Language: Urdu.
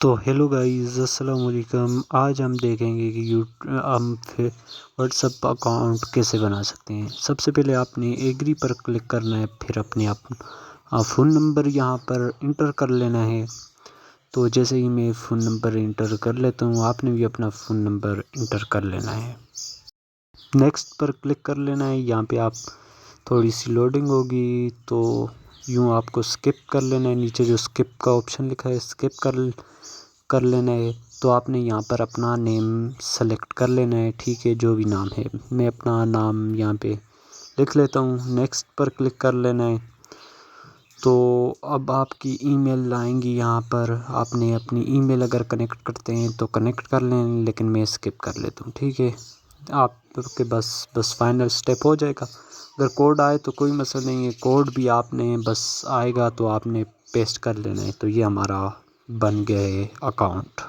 تو ہیلو گائز، السلام علیکم۔ آج ہم دیکھیں گے کہ ہم واٹس ایپ اکاؤنٹ کیسے بنا سکتے ہیں۔ سب سے پہلے آپ نے ایگری پر کلک کرنا ہے، پھر اپنے فون نمبر یہاں پر انٹر کر لینا ہے۔ تو جیسے ہی میں فون نمبر انٹر کر لیتا ہوں، آپ نے بھی اپنا فون نمبر انٹر کر لینا ہے۔ نیکسٹ پر کلک کر لینا ہے۔ یہاں پہ آپ تھوڑی سی لوڈنگ ہوگی تو یوں آپ کو سکپ کر لینا ہے۔ نیچے جو سکپ کا آپشن لکھا ہے سکپ کر لینا ہے۔ تو آپ نے یہاں پر اپنا نیم سلیکٹ کر لینا ہے، ٹھیک ہے، جو بھی نام ہے۔ میں اپنا نام یہاں پہ لکھ لیتا ہوں۔ نیکسٹ پر کلک کر لینا ہے۔ تو اب آپ کی ای میل آئیں گی یہاں پر۔ آپ نے اپنی ای میل اگر کنیکٹ کرتے ہیں تو کنیکٹ کر لیں، لیکن میں اسکپ کر لیتا ہوں، ٹھیک ہے۔ آپ کے بس فائنل سٹیپ ہو جائے گا۔ اگر کوڈ آئے تو کوئی مسئلہ نہیں ہے، کوڈ بھی آپ نے بس آئے گا تو آپ نے پیسٹ کر لینا ہے۔ تو یہ ہمارا بن گیا ہے اکاؤنٹ۔